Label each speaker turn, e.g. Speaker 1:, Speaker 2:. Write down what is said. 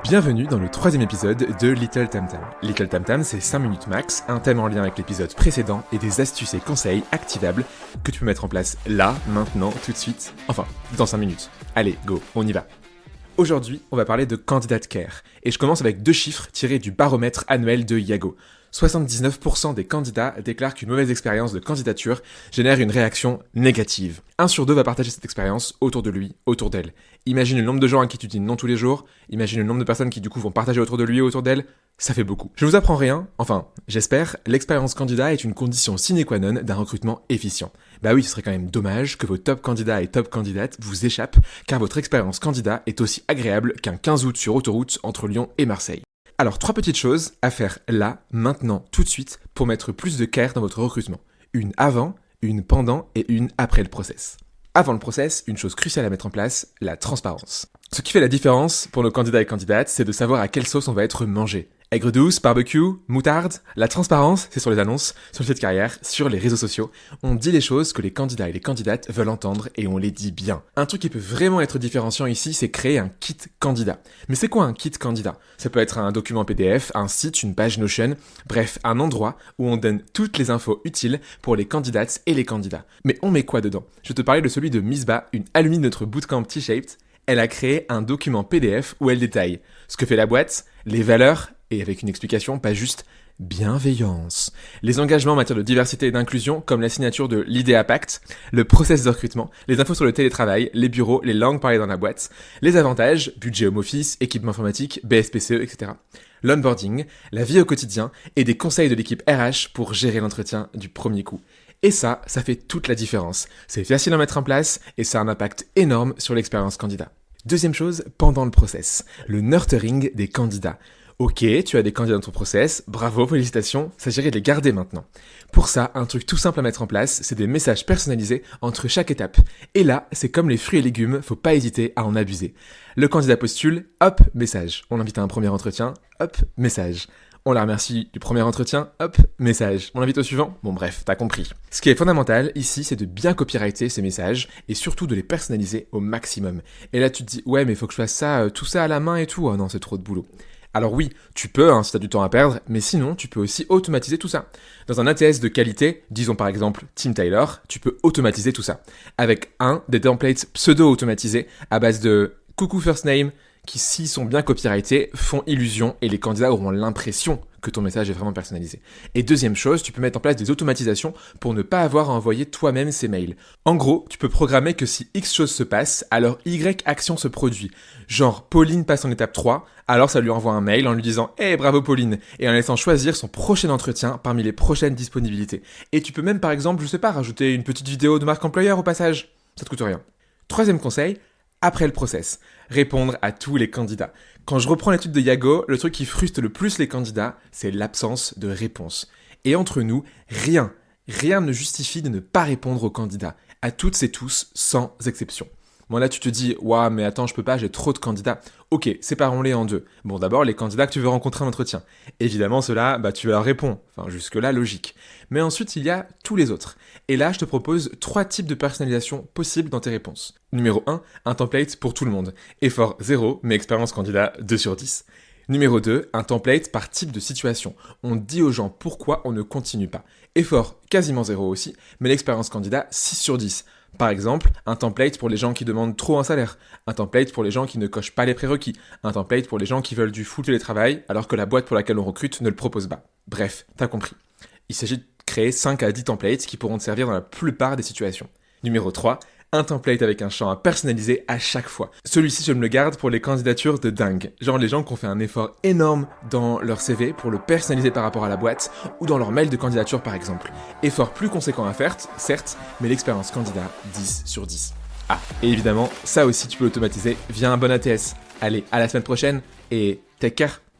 Speaker 1: Bienvenue dans le 3e épisode de Little Tam Tam. Little Tam Tam, c'est 5 minutes max, un thème en lien avec l'épisode précédent et des astuces et conseils activables que tu peux mettre en place là, maintenant, tout de suite. Enfin, dans 5 minutes. Allez, go, on y va. Aujourd'hui, on va parler de Candidate Care. Et je commence avec 2 chiffres tirés du baromètre annuel de Yago. 79% des candidats déclarent qu'une mauvaise expérience de candidature génère une réaction négative. 1 sur 2 va partager cette expérience autour de lui, autour d'elle. Imagine le nombre de gens à qui tu dis non tous les jours, imagine le nombre de personnes qui du coup vont partager autour de lui et autour d'elle, ça fait beaucoup. Je vous apprends rien, enfin, j'espère, l'expérience candidat est une condition sine qua non d'un recrutement efficient. Bah oui, ce serait quand même dommage que vos top candidats et top candidates vous échappent, car votre expérience candidat est aussi agréable qu'un 15 août sur autoroute entre Lyon et Marseille. Alors, 3 petites choses à faire là, maintenant, tout de suite, pour mettre plus de care dans votre recrutement. Une avant, une pendant et une après le process. Avant le process, une chose cruciale à mettre en place, la transparence. Ce qui fait la différence pour nos candidats et candidates, c'est de savoir à quelle sauce on va être mangé. Aigre douce, barbecue, moutarde. La transparence, c'est sur les annonces, sur le site de carrière, sur les réseaux sociaux. On dit les choses que les candidats et les candidates veulent entendre et on les dit bien. Un truc qui peut vraiment être différenciant ici, c'est créer un kit candidat. Mais c'est quoi un kit candidat ? Ça peut être un document PDF, un site, une page Notion, bref, un endroit où on donne toutes les infos utiles pour les candidates et les candidats. Mais on met quoi dedans ? Je vais te parler de celui de Misbah, une alumni de notre bootcamp T-Shaped. Elle a créé un document PDF où elle détaille ce que fait la boîte, les valeurs, et avec une explication, pas juste bienveillance. Les engagements en matière de diversité et d'inclusion, comme la signature de l'IDEA Pact, le process de recrutement, les infos sur le télétravail, les bureaux, les langues parlées dans la boîte, les avantages, budget home office, équipement informatique, BSPCE, etc. L'onboarding, la vie au quotidien et des conseils de l'équipe RH pour gérer l'entretien du premier coup. Et ça fait toute la différence. C'est facile à mettre en place et ça a un impact énorme sur l'expérience candidat. Deuxième chose, pendant le process, le nurturing des candidats. Ok, tu as des candidats dans ton process, bravo, félicitations, s'agirait de les garder maintenant. Pour ça, un truc tout simple à mettre en place, c'est des messages personnalisés entre chaque étape. Et là, c'est comme les fruits et légumes, faut pas hésiter à en abuser. Le candidat postule, hop, message. On l'invite à un premier entretien, hop, message. On la remercie du premier entretien, hop, message. On l'invite au suivant, bon bref, t'as compris. Ce qui est fondamental ici, c'est de bien copywriter ces messages et surtout de les personnaliser au maximum. Et là, tu te dis, ouais, mais faut que je fasse ça, tout ça à la main et tout. Oh non, c'est trop de boulot. Alors oui, tu peux si tu as du temps à perdre, mais sinon, tu peux aussi automatiser tout ça. Dans un ATS de qualité, disons par exemple Tim Taylor, tu peux automatiser tout ça. Avec des templates pseudo-automatisés à base de coucou first name, qui, s'ils sont bien copyrightés, font illusion et les candidats auront l'impression que ton message est vraiment personnalisé. Et deuxième chose, tu peux mettre en place des automatisations pour ne pas avoir à envoyer toi-même ces mails. En gros, tu peux programmer que si X chose se passe, alors Y action se produit. Genre, Pauline passe en étape 3, alors ça lui envoie un mail en lui disant « Hey, bravo Pauline !» et en laissant choisir son prochain entretien parmi les prochaines disponibilités. Et tu peux même par exemple, rajouter une petite vidéo de marque employeur au passage. Ça te coûte rien. Troisième conseil, après le process, répondre à tous les candidats. Quand je reprends l'étude de Yago, le truc qui frustre le plus les candidats, c'est l'absence de réponse. Et entre nous, rien ne justifie de ne pas répondre aux candidats, à toutes et tous, sans exception. Bon là tu te dis, ouah mais attends je peux pas, j'ai trop de candidats. Ok, séparons-les en 2. Bon d'abord les candidats que tu veux rencontrer en entretien. Évidemment ceux-là, tu leur réponds. Enfin jusque là logique. Mais ensuite il y a tous les autres. Et là je te propose 3 types de personnalisation possibles dans tes réponses. Numéro 1, un template pour tout le monde. Effort 0, mais expérience candidat 2 sur 10. Numéro 2, un template par type de situation. On dit aux gens pourquoi on ne continue pas. Effort quasiment 0 aussi, mais l'expérience candidat 6 sur 10. Par exemple, un template pour les gens qui demandent trop un salaire, un template pour les gens qui ne cochent pas les prérequis, un template pour les gens qui veulent du full télétravail alors que la boîte pour laquelle on recrute ne le propose pas. Bref, t'as compris. Il s'agit de créer 5 à 10 templates qui pourront te servir dans la plupart des situations. Numéro 3, un template avec un champ à personnaliser à chaque fois. Celui-ci, je me le garde pour les candidatures de dingue. Genre les gens qui ont fait un effort énorme dans leur CV pour le personnaliser par rapport à la boîte ou dans leur mail de candidature par exemple. Effort plus conséquent à faire, certes, mais l'expérience candidat 10 sur 10. Ah, et évidemment, ça aussi tu peux l'automatiser via un bon ATS. Allez, à la semaine prochaine et take care.